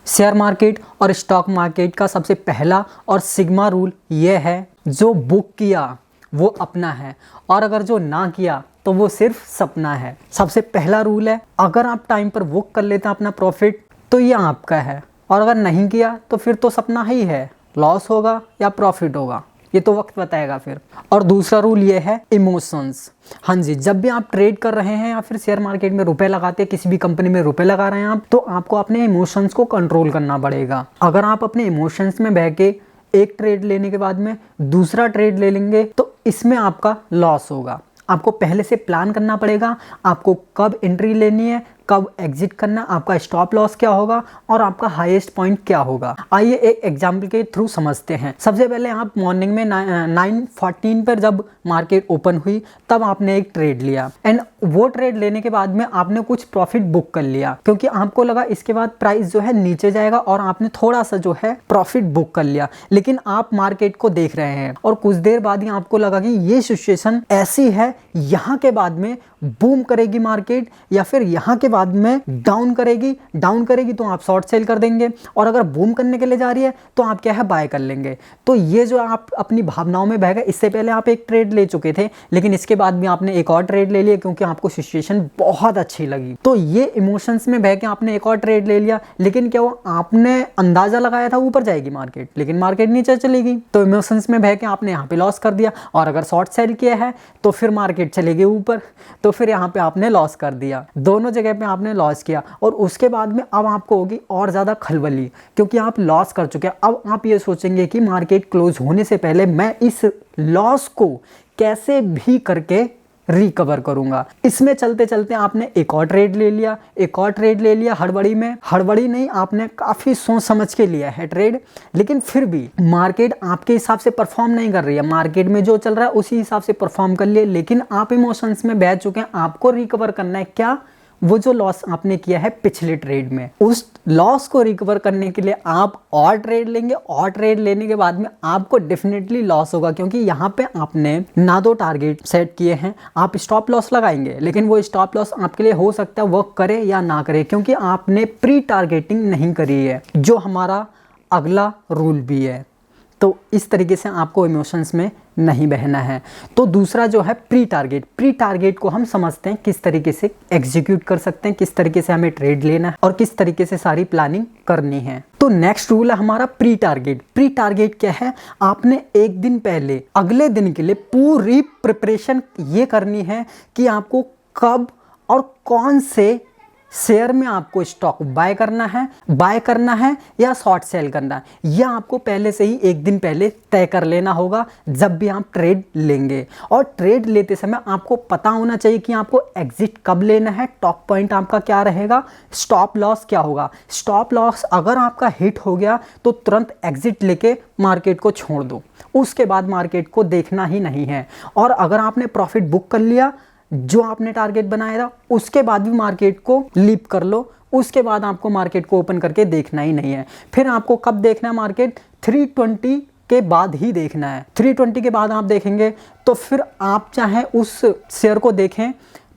Share market और stock market का सबसे पहला और सिग्मा रूल ये है, जो बुक किया वो अपना है और अगर जो ना किया तो वो सिर्फ सपना है। सबसे पहला रूल है, अगर आप टाइम पर बुक कर लेते हैं अपना प्रॉफिट तो ये आपका है, और अगर नहीं किया तो फिर तो सपना ही है, लॉस होगा या प्रॉफिट होगा ये तो वक्त बताएगा फिर। और दूसरा रूल ये है इमोशंस। हाँ जी, जब भी आप ट्रेड कर रहे हैं या फिर शेयर मार्केट में रुपए लगाते हैं, किसी भी कंपनी में रुपए लगा रहे हैं आप, तो आपको अपने इमोशंस को कंट्रोल करना पड़ेगा। अगर आप अपने इमोशंस में बह के एक ट्रेड लेने के बाद में दूसरा ट्रेड ले लेंगे तो इसमें आपका लॉस होगा। आपको पहले से प्लान करना पड़ेगा, आपको कब एंट्री लेनी है, कब एग्जिट करना, आपका स्टॉप लॉस क्या होगा और आपका हाईएस्ट पॉइंट क्या होगा। आइए एक एग्जांपल के थ्रू समझते हैं। सबसे पहले आप मॉर्निंग में 9:14 पर जब मार्केट ओपन हुई तब आपने एक ट्रेड लिया एंड वो ट्रेड लेने के बाद में आपने कुछ प्रॉफिट बुक कर लिया, क्योंकि आपको लगा इसके बाद प्राइस जो है नीचे जाएगा और आपने थोड़ा सा जो है प्रॉफिट बुक कर लिया। लेकिन आप मार्केट को देख रहे हैं और कुछ देर बाद ही आपको लगा कि ये सिचुएशन ऐसी है, यहाँ के बाद में बूम करेगी मार्केट या फिर यहाँ के बाद में डाउन करेगी तो आप शॉर्ट सेल कर देंगे, और अगर बूम करने के लिए जा रही है तो आप क्या है बाय कर लेंगे। तो ये जो आप अपनी भावनाओं में बह गए, इससे पहले आप एक ट्रेड ले चुके थे लेकिन इसके बाद भी आपने एक और ट्रेड ले लिया क्योंकि आपको सिचुएशन बहुत अच्छी लगी। तो ये इमोशंस में बह के आपने एक और ट्रेड ले लिया, लेकिन क्या वो आपने अंदाजा लगाया था ऊपर जाएगी मार्केट, लेकिन मार्केट नीचे चली गई, तो इमोशंस में बह के आपने यहाँ पे लॉस कर दिया। और अगर शॉर्ट सेल किया है तो फिर मार्केट चले गई ऊपर, तो फिर यहाँ पे आपने लॉस कर दिया। दोनों जगह पे आपने लॉस किया और उसके बाद में अब आपको होगी और ज़्यादा खलबली, क्योंकि आप लॉस कर चुके हैं। अब आप ये सोचेंगे कि मार्केट क्लोज होने से पहले मैं इस लॉस को कैसे भी करके रिकवर करूंगा। इसमें चलते चलते आपने एक और ट्रेड ले लिया, हड़बड़ी नहीं, आपने काफ़ी सोच समझ के लिया है ट्रेड, लेकिन फिर भी मार्केट आपके हिसाब से परफॉर्म नहीं कर रही है। मार्केट में जो चल रहा है उसी हिसाब से परफॉर्म कर लिए, लेकिन आप इमोशंस में बह चुके हैं। आपको रिकवर करना है क्या, वो जो लॉस आपने किया है पिछले ट्रेड में, उस लॉस को रिकवर करने के लिए आप और ट्रेड लेंगे, और ट्रेड लेने के बाद में आपको डेफिनेटली लॉस होगा, क्योंकि यहाँ पे आपने ना दो टारगेट सेट किए हैं। आप स्टॉप लॉस लगाएंगे लेकिन वो स्टॉप लॉस आपके लिए हो सकता है वर्क करे या ना करे, क्योंकि आपने प्री टारगेटिंग नहीं करी है, जो हमारा अगला रूल भी है। तो इस तरीके से आपको इमोशंस में नहीं बहना है। तो दूसरा जो है प्री टारगेट को हम समझते हैं किस तरीके से एग्जीक्यूट कर सकते हैं, किस तरीके से हमें ट्रेड लेना है और किस तरीके से सारी प्लानिंग करनी है। तो नेक्स्ट रूल है हमारा प्री टारगेट क्या है, आपने एक दिन पहले अगले दिन के लिए पूरी प्रिपरेशन ये करनी है कि आपको कब और कौन से शेयर में आपको स्टॉक बाय करना है या शॉर्ट सेल करना है, यह आपको पहले से ही एक दिन पहले तय कर लेना होगा जब भी आप ट्रेड लेंगे। और ट्रेड लेते समय आपको पता होना चाहिए कि आपको एग्जिट कब लेना है, टॉप पॉइंट आपका क्या रहेगा, स्टॉप लॉस क्या होगा। स्टॉप लॉस अगर आपका हिट हो गया तो तुरंत एग्जिट लेके मार्केट को छोड़ दो, उसके बाद मार्केट को देखना ही नहीं है। और अगर आपने प्रॉफिट बुक कर लिया जो आपने टारगेट बनाया था, उसके बाद भी मार्केट को लीप कर लो, उसके बाद आपको मार्केट को ओपन करके देखना ही नहीं है। फिर आपको कब देखना है, मार्केट 320 के बाद ही देखना है। 320 के बाद आप देखेंगे तो फिर आप चाहे उस शेयर को देखें,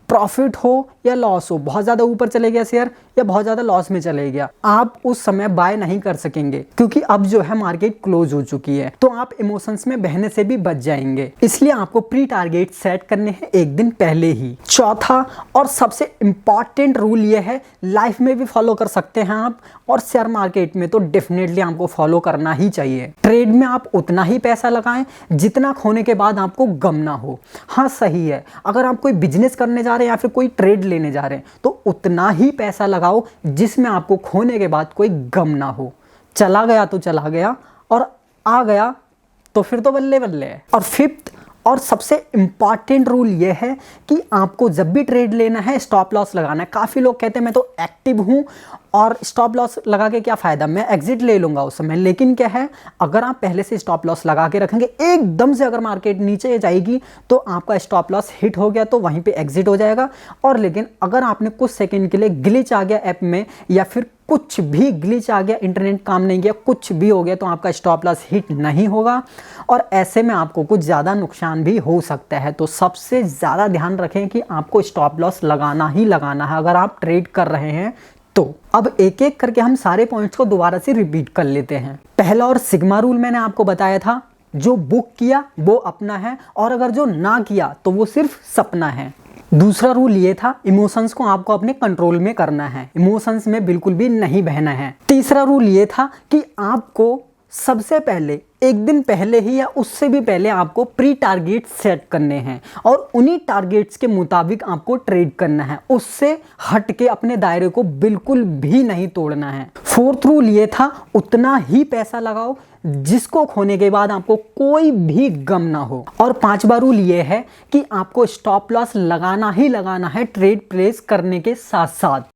प्रॉफिट हो या लॉस हो, बहुत ज़्यादा ऊपर चले गया शेयर या बहुत ज़्यादा लॉस में चले गया, आप उस समय बाय नहीं कर सकेंगे, क्योंकि अब जो है मार्केट क्लोज हो चुकी है। तो आप इमोशंस में बहने से भी बच जाएंगे। इसलिए आपको प्री टारगेट सेट करने हैं एक दिन पहले ही। चौथा और सबसे इंपॉर्टेंट रूल ये है, लाइफ में भी फॉलो कर सकते हैं आप, और शेयर मार्केट में तो डेफिनेटली आपको फॉलो करना ही चाहिए। ट्रेड में आप उतना ही पैसा लगाएं जितना खोने के बाद आपको गम ना हो। हाँ सही है, अगर आप कोई बिजनेस करने जा रहे हैं या फिर कोई ट्रेड लेने जा रहे हैं तो उतना ही पैसा लगाओ जिसमें आपको खोने के बाद कोई गम ना हो। चला गया तो चला गया, और आ गया तो फिर तो बल्ले बल्ले है। और फिफ्थ और सबसे इंपॉर्टेंट रूल ये है कि आपको जब भी ट्रेड लेना है स्टॉप लॉस लगाना है। काफ़ी लोग कहते हैं मैं तो एक्टिव हूँ और स्टॉप लॉस लगा के क्या फ़ायदा, मैं एग्जिट ले लूँगा उस समय। लेकिन क्या है, अगर आप पहले से स्टॉप लॉस लगा के रखेंगे, एकदम से अगर मार्केट नीचे जाएगी तो आपका स्टॉप लॉस हिट हो गया तो वहीं पे एग्जिट हो जाएगा। और लेकिन अगर आपने कुछ सेकंड के लिए ग्लिच आ गया ऐप में, या फिर कुछ भी ग्लिच आ गया, इंटरनेट काम नहीं किया, कुछ भी हो गया, तो आपका स्टॉप लॉस हिट नहीं होगा और ऐसे में आपको कुछ ज़्यादा नुकसान भी हो सकता है। तो सबसे ज़्यादा ध्यान रखें कि आपको स्टॉप लॉस लगाना ही लगाना है अगर आप ट्रेड कर रहे हैं तो अब एक एक करके हम सारे पॉइंट्स को दोबारा से रिपीट कर लेते हैं। पहला और सिग्मा रूल मैंने आपको बताया था, जो बुक किया वो अपना है और अगर जो ना किया तो वो सिर्फ सपना है। दूसरा रूल ये था, इमोशंस को आपको अपने कंट्रोल में करना है, इमोशंस में बिल्कुल भी नहीं बहना है। तीसरा रूल ये था कि आपको सबसे पहले एक दिन पहले ही या उससे भी पहले आपको प्री टारगेट सेट करने हैं और उन्हीं टारगेट्स के मुताबिक आपको ट्रेड करना है, उससे हट के अपने दायरे को बिल्कुल भी नहीं तोड़ना है। फोर्थ रूल ये था, उतना ही पैसा लगाओ जिसको खोने के बाद आपको कोई भी गम ना हो। और पांचवा रूल ये है कि आपको स्टॉप लॉस लगाना ही लगाना है ट्रेड प्लेस करने के साथ साथ।